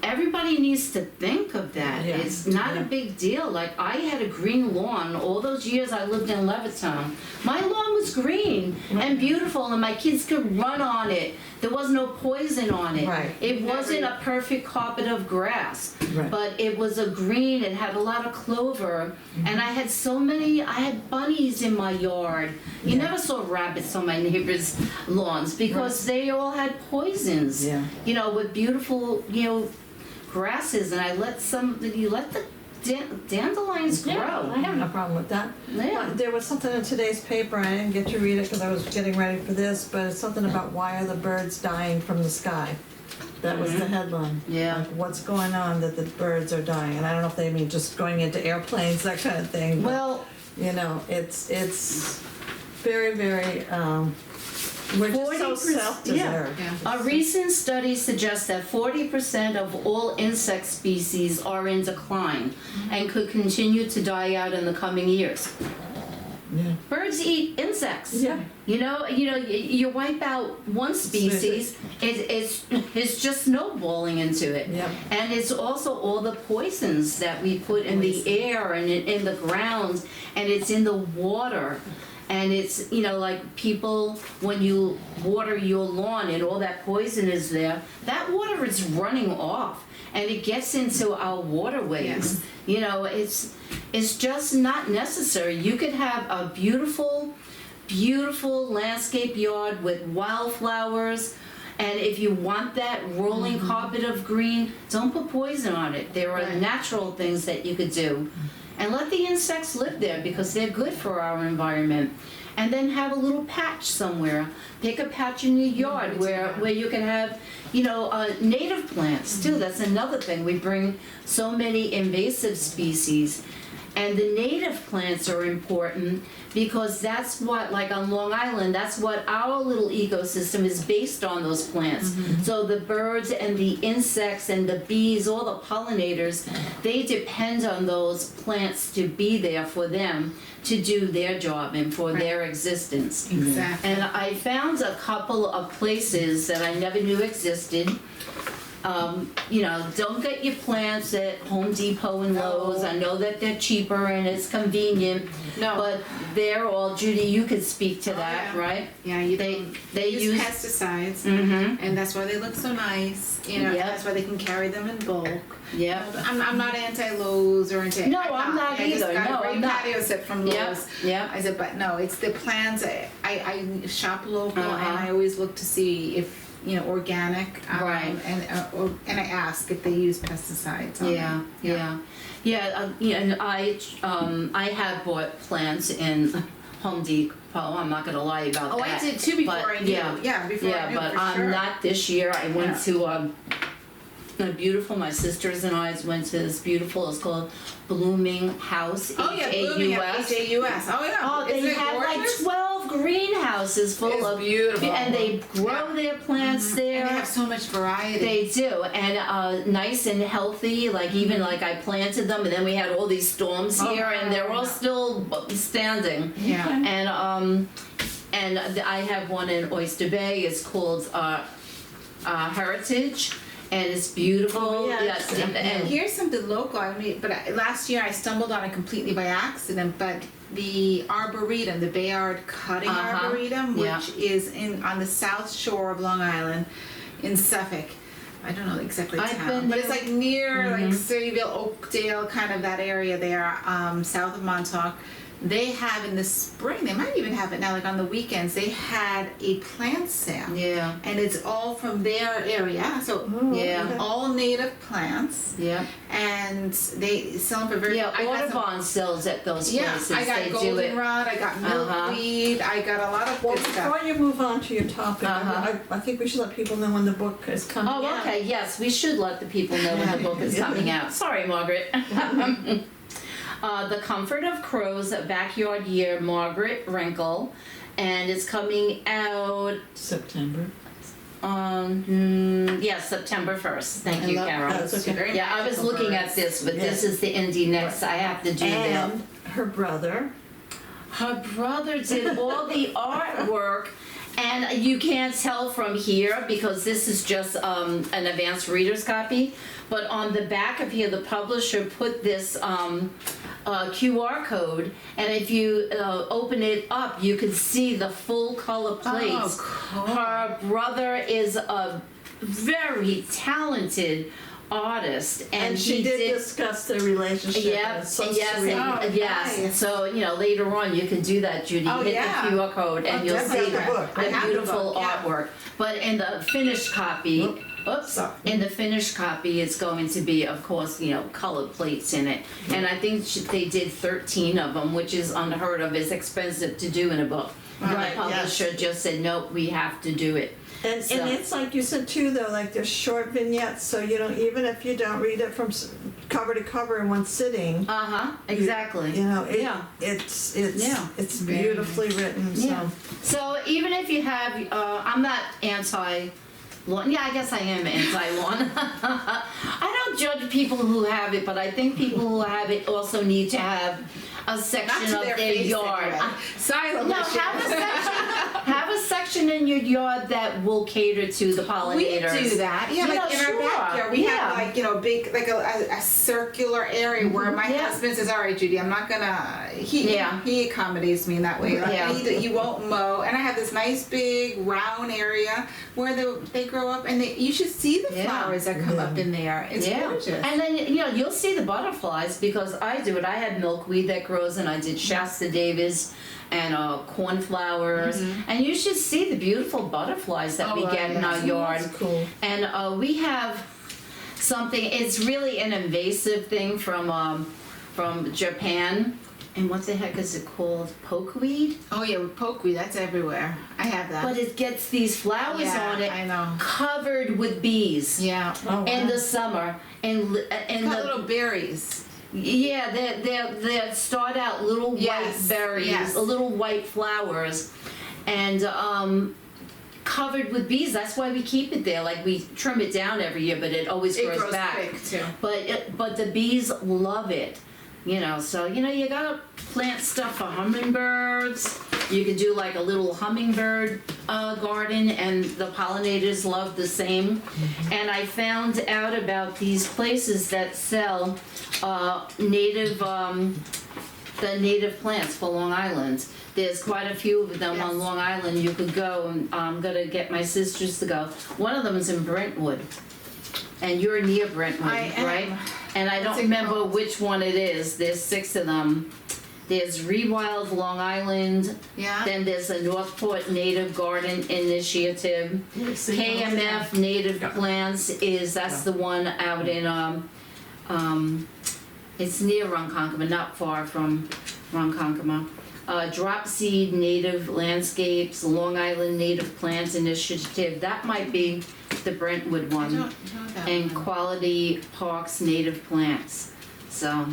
everybody needs to think of that. Yeah. It's not Yeah. a big deal. Like, I had a green lawn all those years I lived in Levittown. My lawn was green and beautiful, and my kids could run on it. There was no poison on it. Right. It wasn't a perfect carpet of grass, Right. but it was a green. It had a lot of clover, and I had bunnies in my yard. You Yeah. never saw rabbits on my neighbors' lawns because they all had poisons. Yeah. You know, with beautiful, grasses, and you let the dandelions grow. Yeah, I have no problem with that. Yeah. There was something in today's paper, I didn't get to read it because I was getting ready for this, but it's something about why are the birds dying from the sky? That was the headline. Yeah. Like, what's going on that the birds are dying? And I don't know if they mean just going into airplanes, that kind of thing. But, Well, it's very, very, we're just so 40%, self-deserved. Yeah. a recent study suggests that 40% of all insect species are in decline and could continue to die out in the coming years. Yeah. Birds eat insects. Yeah. You wipe out one species, it's just snowballing into it. Yeah. And it's also all the poisons that we put in the air and in the ground, and it's in the water. And it's, like people, when you water your lawn and all that poison is there, that water is running off and it gets into our waterways. It's just not necessary. You could have a beautiful, beautiful landscape yard with wildflowers. And if you want that rolling carpet of green, don't put poison on it. There are natural things that you could do. And let the insects live there because they're good for our environment. And then have a little patch somewhere. Pick a patch in your yard where you can have, native plants too. That's another thing. We bring so many invasive species. And the native plants are important because that's what, like on Long Island, that's what our little ecosystem is based on, those plants. So the birds and the insects and the bees, all the pollinators, they depend on those plants to be there for them to do their job and for their existence. Exactly. And I found a couple of places that I never knew existed. Don't get your plants at Home Depot and Lowe's. I know that they're cheaper and it's convenient. No. But they're all, Judy, you could speak to that, yeah. right? Yeah, They use pesticides, and that's why they look so nice. Yep. That's why they can carry them in bulk. Yeah. I'm not anti-Lowe's or anti. No, I'm not I just either. got No, a great I'm not. patio set from Lowe's. Yeah. I said, but no, it's the plants. I shop local, Uh-huh. and I always look to see if organic. Right. And I ask if they use pesticides. On Yeah, them. and I have bought plants in Home Depot. I'm not gonna lie about Oh, that. I did too before But, I knew. Yeah, Before I knew but for I'm sure. not this year. I went Yeah. to a beautiful. My sisters and I went to this beautiful. It's called Blooming House. Oh yeah, blooming H-A-U-S. Oh yeah. Oh, they Isn't it have gorgeous? like 12 greenhouses full It's of beautiful. and they grow their plants there. And they have so much variety. They do, and nice and healthy. Like even like I planted them, and then we had all these storms here, and they're all still standing. Yeah. And I have one in Oyster Bay. It's called Heritage, and it's beautiful. Oh, yeah. Yes, and Here's something local. Last year I stumbled on it completely by accident, but the Arboretum, the Bayard Cutting Arboretum, Yeah. which is on the south shore of Long Island in Suffolk. I don't know exactly I've town, been but it's there. like near like Cityville, Oakdale, kind of that area there, south of Montauk. they have in the spring, they might even have it now, like on the weekends, they had a plant sale. Yeah. And it's all from their area, so Yeah. okay. all native plants. Yeah. And they sell them for very. Yeah, I got some- Audubon sells at those Yeah, places. I got they do it. goldenrod, I got milkweed, I got a lot of Well, good stuff. before you move on to your topic, Uh-huh. I think we should let people know when the book is coming out. Oh, okay, yes, we should let the people know when the book is coming out. Sorry, Margaret. The Comfort of Crows, a Backyard Year, Margaret Renkl, and it's coming out September. on, September 1st. Thank you, love Carol. That's okay. Very Yeah, I was magical looking at birds. this, but this is the indie next. I have to do that. And her brother. Her brother did all the artwork, and you can't tell from here because this is just an advanced reader's copy. But on the back of here, the publisher put this QR code, and if you open it up, you can see the full color plates. cool. Her brother is a very talented artist, And she he did discuss their relationship. and Yep, it's so yes, sweet. and, yes. nice. So, later on you can do that, Judy. Oh, Hit yeah. the QR code and Oh, you'll definitely see the book. I have the beautiful book, yeah. artwork. But in the finished copy, Sorry. in the finished copy, it's going to be, of course, colored plates in it. And I think they did 13 of them, which is unheard of. It's expensive to do in a book. And Right, the publisher just said, nope, we have to do it. And, So- and it's like you said too, though, like there's short vignettes, so even if you don't read it from cover to cover in one sitting, Exactly. Yeah. it's Yeah. it's Very beautifully written. So. Yeah. So even if you have, I'm not anti-lawn. Yeah, I guess I am anti-lawn. I don't judge people who have it, but I think people who have it also need to have a Not section to of their their face yard. anyway. Silent. No, have a section in your yard that will cater to the We pollinators. do that. Yeah, You like know, in sure. our backyard, we Yeah. have big, like a circular area where my Yeah. husband says, "All right, Judy, I'm not gonna." He accommodates me in that way. Like, Yeah. he won't mow, and I have this nice big round area where they grow up, and you should see the Yeah. flowers that come up in there. It's gorgeous. And then you'll see the butterflies because I do it. I have milkweed that grows, and I did Shasta Davis and cornflowers, and you should see the beautiful butterflies that we get in our yard. That's cool. And we have something. It's really an invasive thing from Japan. And what the heck is it called? Pokeweed? Oh yeah, with pokeweed, that's everywhere. I have that. But it gets these flowers Yeah, on it, I know. covered with bees. Yeah. Oh, In wow. the summer, and It's got little berries. yeah, they start out little Yes, white berries, yes. little white flowers, and covered with bees. That's why we keep it there. Like we trim it down every year, but it always It grows grows back. quick too. But the bees love it. So you gotta plant stuff for hummingbirds. You could do like a little hummingbird garden, and the pollinators love the same. And I found out about these places that sell native the native plants for Long Island. There's quite a few of them on Yes. Long Island. You could go, and I'm gonna get my sisters to go. One of them is in Brentwood, and you're near Brentwood, I am. right? And I What's don't it remember called? which one it is. There's 6 of them. There's Rewild Long Island. Yeah. Then there's the Northport Native Garden Initiative. KMF Native Plants that's the one out in it's near Ronkonkoma, not far from Ronkonkoma. Drop Seed Native Landscapes, Long Island Native Plants Initiative. That might be the Brentwood I one. don't know that And one. Quality Parks Native Plants. So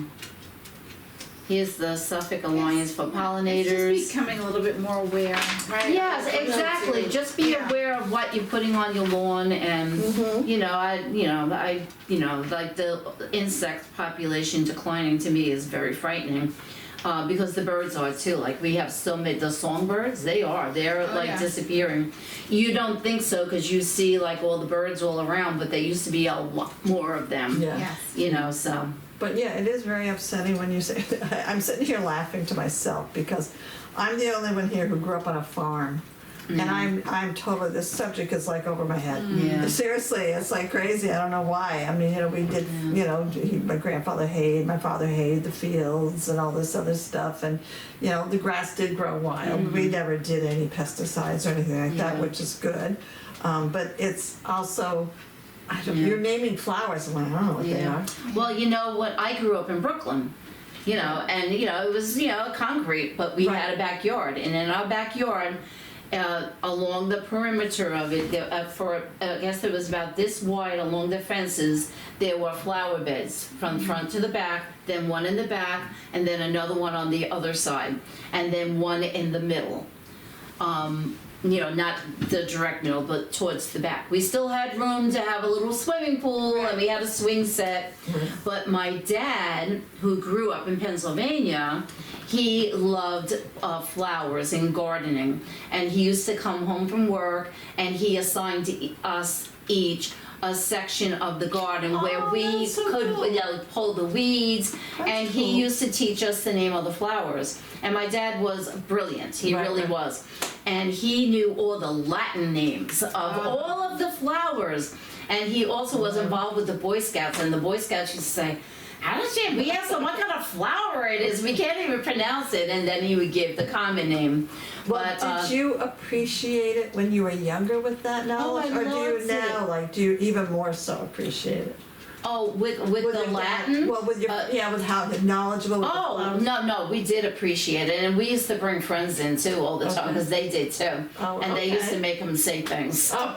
here's the Suffolk Alliance for It's Pollinators. just becoming a little bit more aware, right? Yes, exactly. Just be Yeah. aware of what you're putting on your lawn, and like the insect population declining to me is very frightening. Because the birds are too. Like we have so many, the songbirds, they're like yeah. disappearing. You don't think so because you see like all the birds all around, but there used to be a lot more of them. Yeah. Yes. So. But yeah, it is very upsetting when you say, I'm sitting here laughing to myself because I'm the only one here who grew up on a farm. and I'm totally, this subject is like over my head. Yeah. Seriously, it's like crazy. I don't know why. I mean, we did, my grandfather hayed, my father hayed the fields and all this other stuff, and the grass did grow wild. We never did any pesticides or anything like that, which is good. But it's also, you're naming flowers. I'm like, I don't know what they are. Well, you know what? I grew up in Brooklyn. And it was concrete, but we had a backyard, and in our backyard, along the perimeter of it, I guess it was about this wide along the fences, there were flower beds from front to the back, then one in the back, and then another one on the other side, and then one in the middle. Not the direct middle, but towards the back. We still had room to have a little swimming pool, and we had a swing set. But my dad, who grew up in Pennsylvania, he loved flowers and gardening. And he used to come home from work, and he assigned to us each a section of the garden where we could pull the weeds, and he used to teach us the name of the flowers. And my dad was brilliant. He really was. And he knew all the Latin names of all of the flowers. And he also was involved with the Boy Scouts, and the Boy Scouts used to say, we asked him what kind of flower it is, we can't even pronounce it, and then he would give the common name. Well, did you appreciate it when you were younger with that knowledge? Or do you now, do you even more so appreciate it? Oh, with the Latin? Well, with your, with how knowledgeable with the flowers. No, we did appreciate it, and we used to bring friends in too all the time, because they did too. And they used to make them say things. So,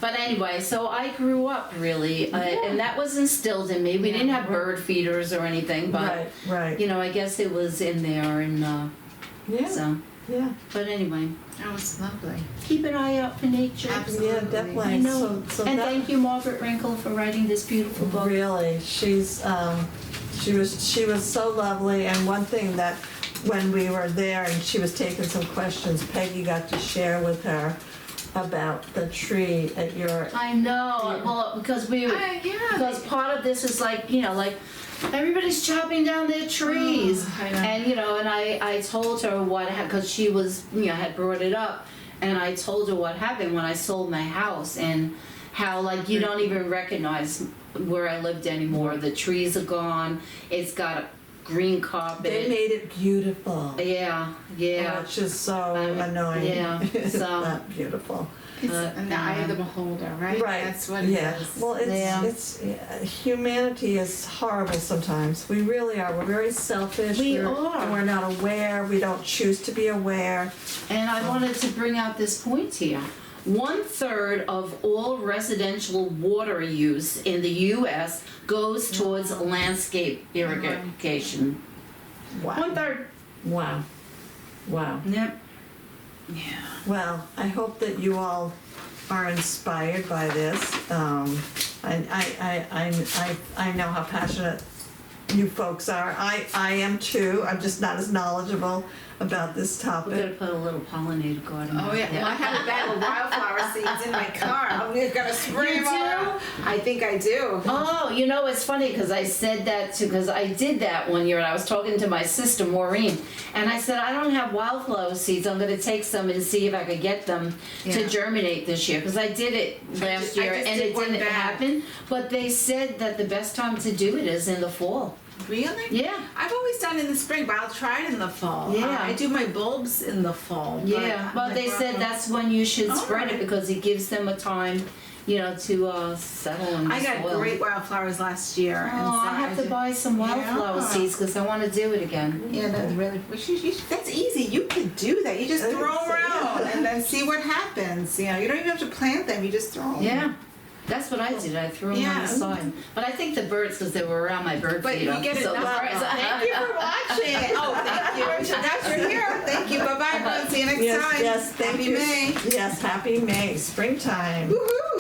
but anyway, so I grew up really, and that was instilled in me. We didn't have bird feeders or anything, but right. I guess it was in there, and so. Yeah. But anyway. That was lovely. Keep an eye out for nature. Absolutely. Yeah, definitely. I know. So and that, thank you, Margaret Renkl, for writing this beautiful book. Really, she's she was so lovely. And one thing that when we were there and she was taking some questions, Peggy got to share with her about the tree at your. I know. Well, because because part of this is like everybody's chopping down their trees, and and I told her what because she was had brought it up, and I told her what happened when I sold my house and how you don't even recognize where I lived anymore. The trees are gone. It's got a green carpet. They made it beautiful. Yeah. Oh, it's just so annoying. Yeah. It's So not beautiful. It's in the eye of the beholder, right? Right. That's what it is. Well, it's humanity is horrible sometimes. We really are. We're very selfish. We are. are. And we're not aware. We don't choose to be aware. And I wanted to bring out this point here. 1/3 of all residential water use in the U.S. goes towards landscape irrigation. Wow. 1/3. Wow. Yep. Yeah. Well, I hope that you all are inspired by this. I know how passionate you folks are. I am too. I'm just not as knowledgeable about this We're topic. gonna put a little pollinator garden. Oh yeah. Well, I have a bag of wildflower seeds in my car. I'm gonna spray You them all do? out. I think I do. Oh, it's funny because I said that too, because I did that one year and I was talking to my sister Maureen, and I said I don't have wildflower seeds. I'm going to take some and see if I could get them to germinate this year, because I did it last year and it didn't happen. But they said that the best time to do it is in the fall. Really? Yeah. I've always done it in the spring, but I'll try it in the fall. Yeah. I do my bulbs in the fall. Yeah, but they said that's when you should spread it, because it gives them a time, to settle in the I got soil. great wildflowers last year. Oh, and so I have to buy some wildflower seeds because I want to do it again. Yeah, that's really. That's easy. You could do that. You just throw them around and then see what happens. You don't even have to plant them. You just throw them. Yeah. That's what I did. I threw them on the side. But I think the birds, because they were around my bird But feeder. you get so enough. Thank you for watching. Oh, thank you. Now you're here. Thank you. Bye-bye, everyone. See you next time. Yes, thank Happy you. May. Yes, happy May. Springtime. Woohoo.